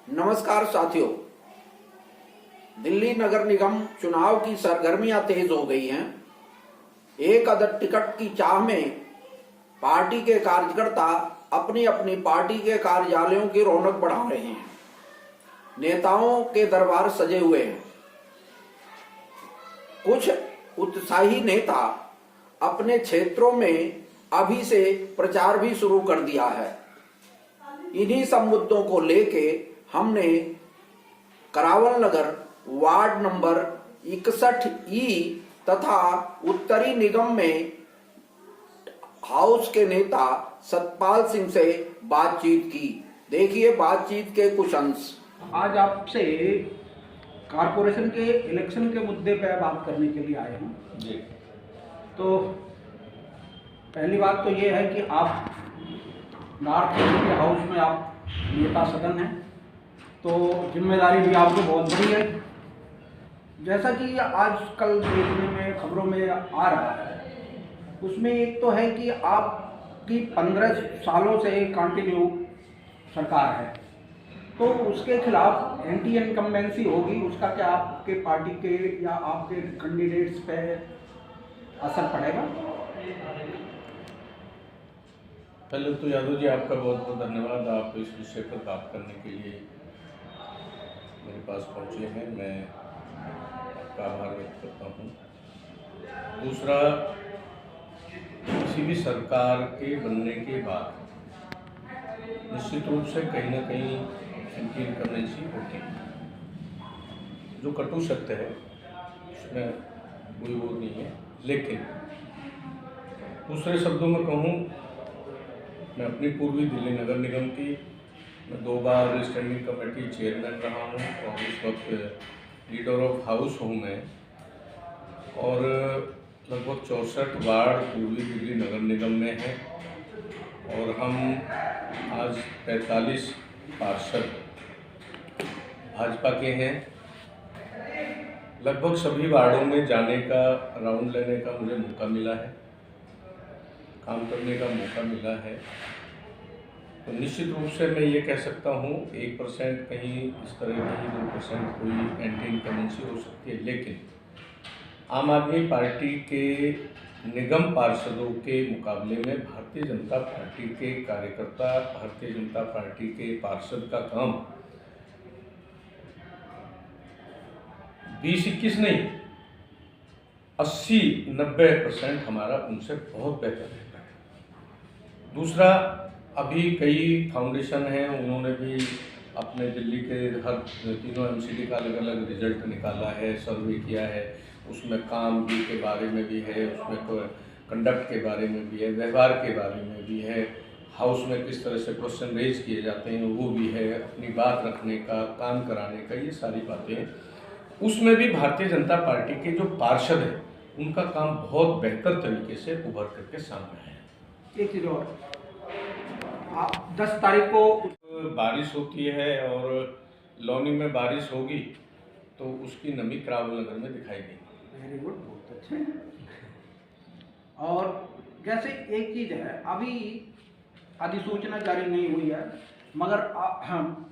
नमस्कार साथियों। दिल्ली नगर निगम चुनाव की सरगर्मियां तेज हो गई हैं। एक अदद टिकट की चाह में पार्टी के कार्यकर्ता अपनी अपनी पार्टी के कार्यालयों की रौनक बढ़ा रहे हैं। नेताओं के दरबार सजे हुए हैं। कुछ उत्साही नेता अपने क्षेत्रों में अभी से प्रचार भी शुरू कर दिया है। इन्हीं सब मुद्दों को लेके हमने करावल नगर वार्ड नंबर 61 तथा उत्तरी निगम में हाउस के नेता सतपाल सिंह से बातचीत की। देखिए बातचीत के कुछ अंश। आज आपसे कारपोरेशन के इलेक्शन के मुद्दे पर बात करने के लिए आए हैं जी। तो पहली बात तो ये है कि आप नॉर्थ ईस्ट के हाउस में आप नेता सदन हैं, तो जिम्मेदारी भी आपको बहुत बड़ी है। जैसा कि आजकल देखने में खबरों में आ रहा है, उसमें एक तो है कि आपकी 15 सालों से कंटिन्यू सरकार है, तो उसके खिलाफ एंटी इनकम्बेंसी होगी। उसका क्या आपके पार्टी के या आपके कैंडिडेट्स पे असर पड़ेगा? पहले तो यादव जी आपका बहुत बहुत धन्यवाद। आप इस विषय पर बात करने के लिए मेरे पास पहुँचे हैं, मैं आपका आभार व्यक्त करता हूँ। दूसरा, किसी भी सरकार के बनने के बाद निश्चित रूप से कहीं ना कहीं एंटी इनकम्बेंसी होती है, जो कटु सत्य है, उसमें कोई वो नहीं है। लेकिन दूसरे शब्दों में कहूँ, मैं अपनी पूर्वी दिल्ली नगर निगम की मैं 2 बार स्टैंडिंग कमेटी चेयरमैन रहा हूँ और इस वक्त लीडर ऑफ हाउस हूँ मैं। और लगभग 64 वार्ड पूर्वी दिल्ली नगर निगम में हैं और हम आज 45 पार्षद भाजपा के हैं। लगभग सभी वार्डों में जाने का, राउंड लेने का मुझे मौका मिला है, काम करने का मौका मिला है। तो निश्चित रूप से मैं ये कह सकता हूँ 1% कहीं इस तरह की 2% कोई एंटी इनकम्बेंसी हो सकती है, लेकिन आम आदमी पार्टी के निगम पार्षदों के मुकाबले में भारतीय जनता पार्टी के कार्यकर्ता, भारतीय जनता पार्टी के पार्षद का काम 20-21 नहीं, 80-90% हमारा उनसे बहुत बेहतर रहता है। दूसरा, अभी कई फाउंडेशन हैं, उन्होंने भी अपने दिल्ली के हर तीनों एमसीडी का अलग अलग रिजल्ट निकाला है, सर्वे किया है। उसमें काम भी के बारे में भी है, उसमें कंडक्ट के बारे में भी है, व्यवहार के बारे में भी है, हाउस में किस तरह से क्वेश्चन रेज किए जाते हैं वो भी है, अपनी बात रखने का, काम कराने का, ये सारी बातें हैं। उसमें भी भारतीय जनता पार्टी के जो पार्षद हैं उनका काम बहुत बेहतर तरीके से उभर करके सामने आया। एक चीज़ और, आप 10 तारीख को बारिश होती है और लौनी में बारिश होगी तो उसकी नमी करावल नगर में दिखाई देगी। वेरी गुड, बहुत अच्छे। और जैसे एक चीज़ है, अभी अधिसूचना जारी नहीं हुई है, मगर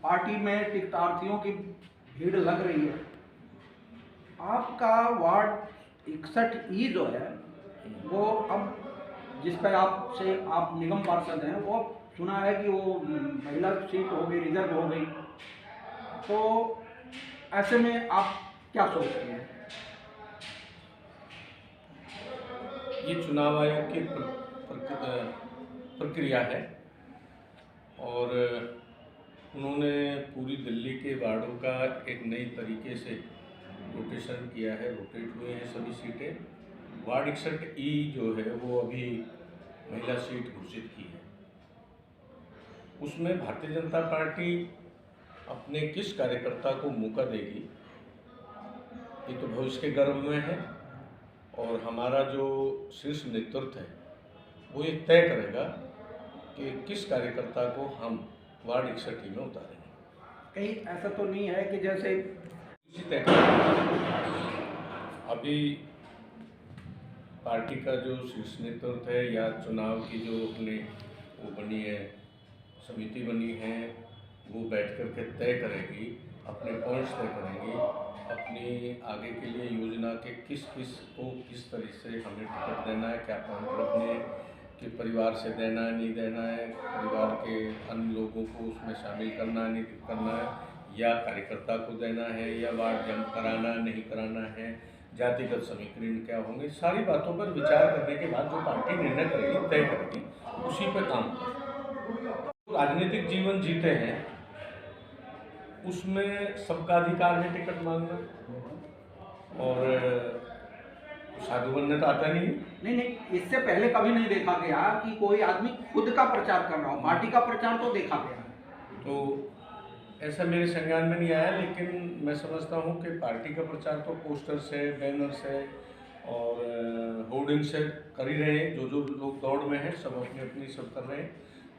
पार्टी में टिकटार्थियों की भीड़ लग रही है। आपका वार्ड 61 जो है वो अब जिस पर आप निगम पार्षद हैं, वो सुना है कि वो महिला सीट हो गई, रिजर्व हो गई। तो ऐसे में आप क्या सोचते हैं? ये चुनाव आयोग की प्रक्रिया है और उन्होंने पूरी दिल्ली के वार्डों का एक नई तरीके से रोटेशन किया है, रोटेट हुए हैं सभी सीटें। वार्ड 61 जो है वो अभी महिला सीट घोषित की है। उसमें भारतीय जनता पार्टी अपने किस कार्यकर्ता को मौका देगी, ये तो भविष्य के गर्भ में है और हमारा जो शीर्ष नेतृत्व है वो ये तय करेगा कि किस कार्यकर्ता को हम वार्ड 61 में उतारेंगे। कहीं ऐसा तो नहीं है कि जैसे तय अभी पार्टी का जो शीर्ष नेतृत्व है या चुनाव की जो अपने वो बनी है, समिति बनी है, वो बैठ कर के तय करेगी, अपने पॉइंट्स तय करेंगी, अपनी आगे के लिए योजना के किस किस को किस तरह से हमें टिकट देना है, क्या पॉइंट रखने हैं, कि परिवार से देना है नहीं देना है, परिवार के अन्य लोगों को उसमें शामिल करना है नहीं करना है, या कार्यकर्ता को देना है, या वार्ड जंप कराना है नहीं कराना है, जातिगत समीकरण क्या होंगे, सारी बातों पर विचार करने के बाद जो पार्टी निर्णय करेगी तय करेगी, उसी पर काम करेगी। राजनीतिक जीवन जीते हैं, उसमें सबका अधिकार है टिकट मांगना, और साधु बनने तो आता नहीं है। नहीं, इससे पहले कभी नहीं देखा गया कि कोई आदमी खुद का प्रचार कर रहा हो, पार्टी का प्रचार तो देखा गया है। तो ऐसा मेरे संज्ञान में नहीं आया, लेकिन मैं समझता हूँ कि पार्टी का प्रचार तो पोस्टर से, बैनर से और होर्डिंग से कर ही रहे हैं। जो जो लोग दौड़ में हैं सब अपनी अपनी सब कर रहे हैं,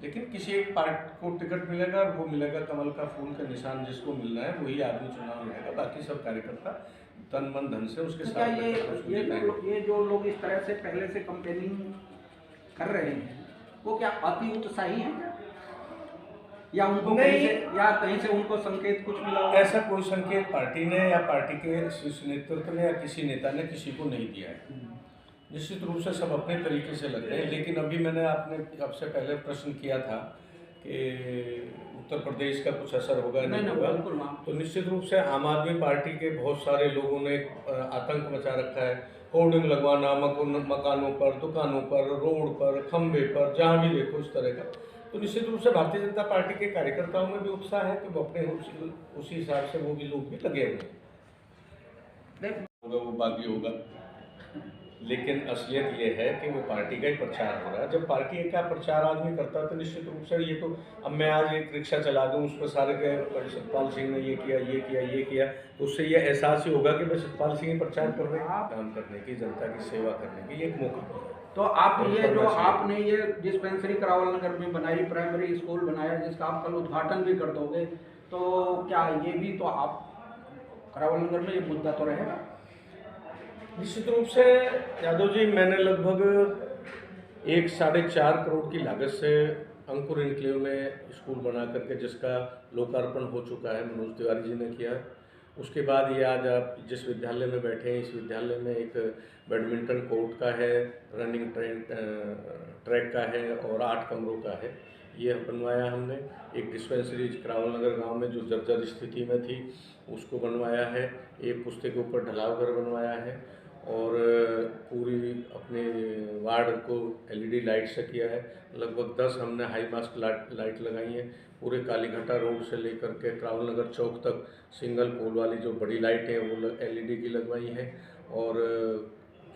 लेकिन किसी एक पार्टी को टिकट मिलेगा और वो मिलेगा कमल का फूल का निशान, जिसको मिलना है वही आदमी चुनाव लड़ेगा, बाकी सब कार्यकर्ता तन मन धन से उसके क्या साथ। ये जो लोग इस तरह से पहले से कंपेनिंग कर रहे हैं, वो क्या अति उत्साही हैं क्या? या उनको कहीं से उनको संकेत कुछ मिला हो? ऐसा कोई संकेत पार्टी ने या पार्टी के शीर्ष नेतृत्व ने या किसी नेता ने किसी को नहीं दिया है। निश्चित रूप से सब अपने तरीके से लग रहे हैं, लेकिन अभी मैंने आपसे पहले प्रश्न किया था कि उत्तर प्रदेश का कुछ असर होगा नहीं होगा, तो निश्चित रूप से आम आदमी पार्टी के बहुत सारे लोगों ने आतंक मचा रखा है। होर्डिंग लगवाना मकानों पर, दुकानों पर, रोड पर, खंबे पर, जहाँ भी देखो इस तरह का। तो निश्चित रूप से भारतीय जनता पार्टी के कार्यकर्ताओं में भी उत्साह है कि वो अपने उसी हिसाब से वो भी लोग भी लगे हुए हैं। वो बाकी होगा, लेकिन असलियत ये है कि वो पार्टी का ही प्रचार हो रहा है। जब पार्टी का प्रचार आदमी करता है तो निश्चित रूप से ये तो, अब मैं आज एक रिक्शा चला दूं, उस पर सारे कहे सतपाल सिंह ने ये किया ये किया ये किया, तो उससे ये एहसास ही होगा कि भाई सतपाल सिंह ही प्रचार कर रहे हैं। काम करने की, जनता की सेवा करने की एक मौका। तो आप ये जो आपने ये डिस्पेंसरी करावल नगर में बनाई, प्राइमरी स्कूल बनाया, जिसका आप कल उद्घाटन भी कर दोगे, तो क्या ये भी तो आप करावल नगर में ये मुद्दा तो रहेगा? निश्चित रूप से यादव जी, मैंने लगभग 1.5 करोड़ की लागत से अंकुर इनक्लेव में स्कूल बना करके, जिसका लोकार्पण हो चुका है, मनोज तिवारी जी ने किया। उसके बाद ये आज आप जिस विद्यालय में बैठे हैं, इस विद्यालय में एक बैडमिंटन कोर्ट का है, रनिंग ट्रैक का है और 8 कमरों का है, ये बनवाया हमने। एक डिस्पेंसरी करावल नगर गाँव में जो जर्जर स्थिति में थी उसको बनवाया है। एक पुस्ते के ऊपर ढलाव घर बनवाया है, और पूरी अपने वार्ड को LED लाइट से किया है। लगभग 10 हमने हाई मास्क लाइट लगाई हैं। पूरे कालीघाटा रोड से लेकर के करावल नगर चौक तक सिंगल पोल वाली जो बड़ी लाइटें हैं वो LED की लगवाई हैं। और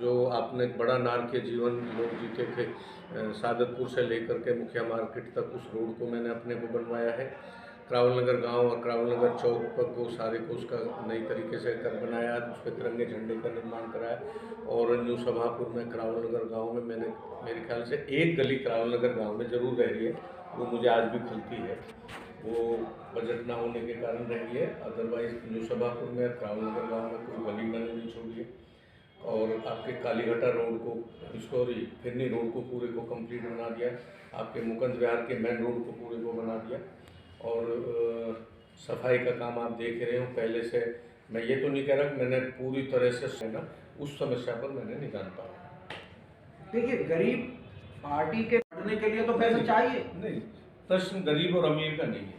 जो आपने बड़ा नारकीय जीवन लोग जीते थे, सादतपुर से लेकर के मुखिया मार्केट तक, उस रोड को मैंने अपने को बनवाया है। करावल नगर गाँव और करावल नगर चौक पर को सारे को उसका नई तरीके से कर बनाया, उस पर तिरंगे झंडे का निर्माण कराया। और न्यू सभापुर में करावल नगर गाँव में मैंने, मेरे ख्याल से एक गली करावल नगर गाँव में जरूर रह रही है, वो मुझे आज भी खलती है, वो बजट ना होने के कारण रह गई है। अदरवाइज न्यू सभापुर में, करावल नगर गाँव में कोई गली मैंने नहीं छोड़ी है। और आपके कालीघाटा रोड को, सॉरी फिरनी रोड को पूरे को कंप्लीट बना दिया। आपके मुकंद विहार के मेन रोड को पूरे को बना दिया। और सफाई का काम आप देख रहे हो। पहले से मैं ये तो नहीं कह रहा कि मैंने पूरी तरह से ना उस समस्या पर मैंने निदान पाया। देखिए, गरीब पार्टी के बढ़ने के लिए तो पैसा चाहिए। नहीं, प्रश्न गरीब और अमीर का नहीं है,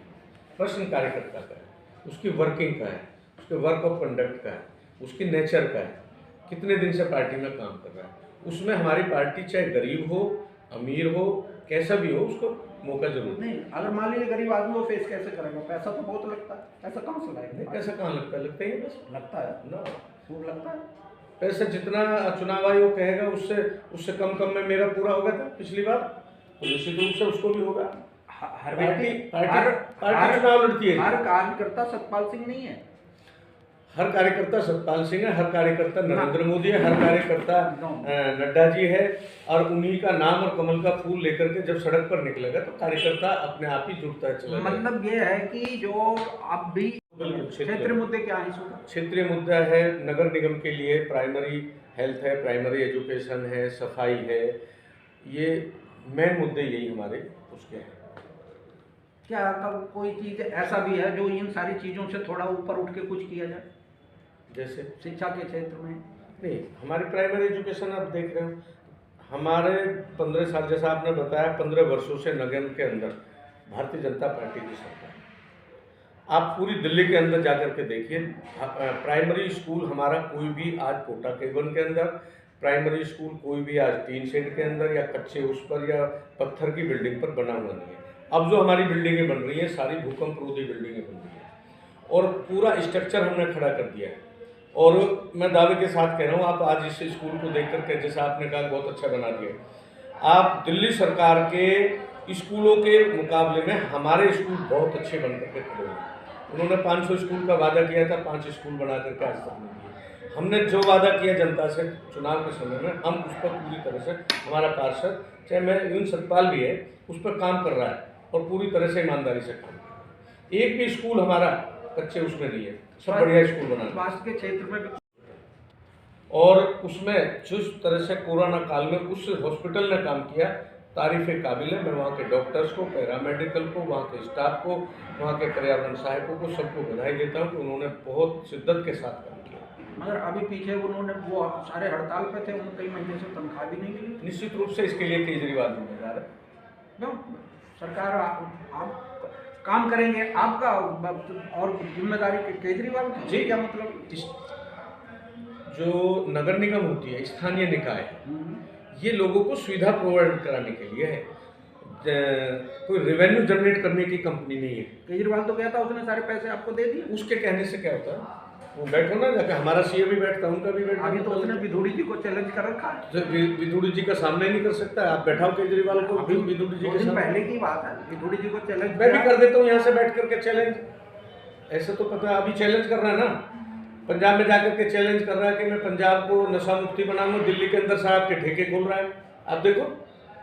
प्रश्न कार्यकर्ता का है, उसकी वर्किंग का है, उसके वर्क ऑफ कंडक्ट का है, उसकी नेचर का है, कितने दिन से पार्टी में काम कर रहा है। उसमें हमारी पार्टी चाहे गरीब हो, अमीर हो, कैसा भी हो, उसको मौका जरूर नहीं। अगर मान लीजिए गरीब आदमी वो फेस कैसे करेगा? पैसा तो बहुत लगता है, पैसा कहाँ से लाएगा? पैसा कहाँ लगता है? लगता ही बस लगता है ना, खूब लगता है पैसा। जितना चुनाव आयोग कहेगा उससे कम में मेरा पूरा होगा था पिछली बार, तो निश्चित रूप से उसको भी होगा। हर पार्टी चुनाव लड़ती है। हर कार्यकर्ता सतपाल सिंह नहीं है, हर कार्यकर्ता सतपाल सिंह है, हर कार्यकर्ता नरेंद्र मोदी है, हर कार्यकर्ता नड्डा जी है। और उन्हीं का नाम और कमल का फूल लेकर के जब सड़क पर निकलेगा तो कार्यकर्ता अपने आप ही जुड़ता है चला। मतलब ये है कि जो अब भी क्षेत्रीय मुद्दे क्या है? क्षेत्रीय मुद्दा है, नगर निगम के लिए प्राइमरी हेल्थ है, प्राइमरी एजुकेशन है, सफाई है, ये मेन मुद्दे यही हमारे उसके हैं। क्या कोई चीज ऐसा भी है जो इन सारी चीजों से थोड़ा ऊपर उठ के कुछ किया जाए, जैसे शिक्षा के क्षेत्र में? नहीं, हमारी प्राइमरी एजुकेशन आप देख रहे हो, हमारे 15 साल, जैसा आपने बताया, 15 वर्षों से नगर के अंदर भारतीय जनता पार्टी की सरकार। आप पूरी दिल्ली के अंदर जाकर के देखिए, प्राइमरी स्कूल हमारा कोई भी आज कोटा केबन के अंदर, प्राइमरी स्कूल कोई भी आज टीन शेड के अंदर या कच्चे उस पर या पत्थर की बिल्डिंग पर बना हुआ नहीं है। अब जो हमारी बिल्डिंगें बन रही हैं सारी भूकंप रोधी बिल्डिंगें बन रही हैं और पूरा स्ट्रक्चर हमने खड़ा कर दिया है। और मैं दावे के साथ कह रहा हूँ, आप आज इस स्कूल को देख करके, जैसा आपने कहा, बहुत अच्छा बना दिया। आप दिल्ली सरकार के स्कूलों के मुकाबले में हमारे स्कूल बहुत अच्छे बन करके खड़े हुए। उन्होंने 500 स्कूल का वादा किया था, 5 स्कूल बना करके आज तक नहीं दिए। हमने जो वादा किया जनता से चुनाव के समय में, हम उस पर पूरी तरह से, हमारा पार्षद चाहे मैं यून सतपाल भी है, उस पर काम कर रहा है और पूरी तरह से ईमानदारी से काम कर रहा है। एक भी स्कूल हमारा कच्चे उसमें नहीं है, सब बढ़िया स्कूल बना। स्वास्थ्य के क्षेत्र में भी, और उसमें जिस तरह से कोरोना काल में उस हॉस्पिटल ने काम किया, तारीफ़े काबिल है। मैं वहाँ के डॉक्टर्स को, पैरामेडिकल को, वहाँ के स्टाफ को, वहाँ के पर्यावरण सहायकों को, सबको बधाई देता हूँ कि उन्होंने बहुत शिद्दत के साथ काम किया। मगर अभी पीछे उन्होंने वो सारे हड़ताल पे थे, उनको कई महीने से तनख्वाह भी नहीं मिली। निश्चित रूप से इसके लिए केजरीवाल जिम्मेदार है। क्यों सरकार आप काम करेंगे, आपका और जिम्मेदारी केजरीवाल की? जी, क्या मतलब? जो नगर निगम होती है, स्थानीय निकाय, ये लोगों को सुविधा प्रोवाइड कराने के लिए है, कोई रेवेन्यू जनरेट करने की कंपनी नहीं है। केजरीवाल तो कहता उसने सारे पैसे आपको दे दिए। उसके कहने से क्या होता है, वो बैठो ना जाकर, हमारा सीएम भी बैठता, उनका भी बैठता। अभी तो उसने विधुड़ी जी को चैलेंज कर रखा है। विधुड़ी जी का सामना ही नहीं कर सकता, आप बैठाओ केजरीवाल को। अभी विधुड़ी जी 2 के दिन सामने पहले की बात है, विधुड़ी जी को चैलेंज मैं भी कर देता हूँ यहाँ से बैठ करके चैलेंज। ऐसे तो पता है, अभी चैलेंज कर रहा है ना, पंजाब में जाकर के चैलेंज कर रहा है कि मैं पंजाब को नशा मुक्ति बनाऊंगा। दिल्ली के अंदर साहब के ठेके खोल रहा है। आप देखो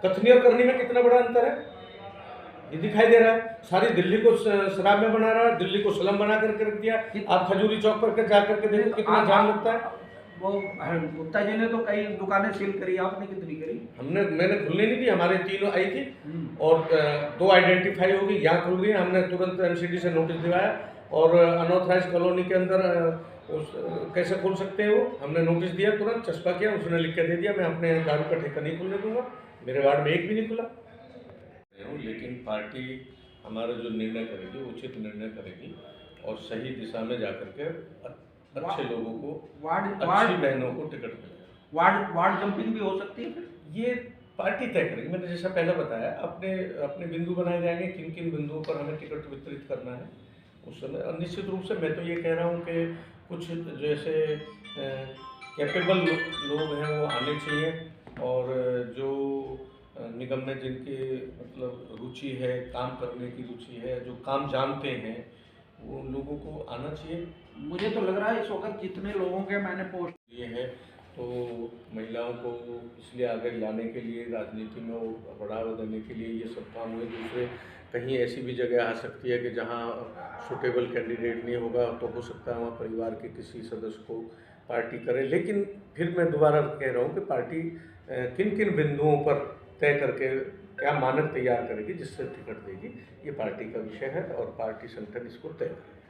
कथनी और करनी में कितना बड़ा अंतर है, ये दिखाई दे रहा है। सारी दिल्ली को शराब में बना रहा है, दिल्ली को स्लम बना करके रख दिया। आप खजूरी चौक पर जा करके देखो कितना जाम लगता है। वो गुप्ता जी ने तो कई दुकानें सील करी, आपने कितनी करी? मैंने खुलने नहीं दी, हमारे 3 आई थी और 2 आइडेंटिफाई होगी, यहाँ खुल रही है। हमने तुरंत एमसीडी से नोटिस दिलाया और अनऑथराइज कॉलोनी के अंदर कैसे खोल सकते हैं वो, हमने नोटिस दिया, तुरंत चस्पा किया, उसने लिख के दे दिया। मैं अपने दारू का ठेका नहीं खुलने दूंगा, मेरे वार्ड में एक भी नहीं खुला। लेकिन पार्टी हमारा जो निर्णय करेगी, उचित निर्णय करेगी और सही दिशा में जाकर के अच्छे लोगों को, अच्छी बहनों को टिकट मिलेगा। वार्ड जंपिंग भी हो सकती है, ये पार्टी तय करेगी। मैंने जैसा पहले बताया, अपने अपने बिंदु बनाए जाएंगे, किन किन बिंदुओं पर हमें टिकट वितरित करना है उस समय। और निश्चित रूप से मैं तो ये कह रहा हूँ कि कुछ जैसे कैपेबल लोग हैं वो आने चाहिए, और जो निगम में जिनकी मतलब रुचि है, काम करने की रुचि है, जो काम जानते हैं, वो लोगों को आना चाहिए। मुझे तो लग रहा है इस वक्त जितने लोगों के मैंने पोस्ट ये है, तो महिलाओं को इसलिए आगे लाने के लिए, राजनीति में वो बढ़ावा देने के लिए ये सब काम हुए। दूसरे कहीं ऐसी भी जगह आ सकती है कि जहाँ सुटेबल कैंडिडेट नहीं होगा, तो हो सकता है वहाँ परिवार के किसी सदस्य को पार्टी करे। लेकिन फिर मैं दोबारा कह रहा हूँ कि पार्टी किन किन बिंदुओं पर तय करके क्या मानक तैयार करेगी जिससे टिकट देगी, ये पार्टी का विषय है और पार्टी संगठन इसको तय करेगी।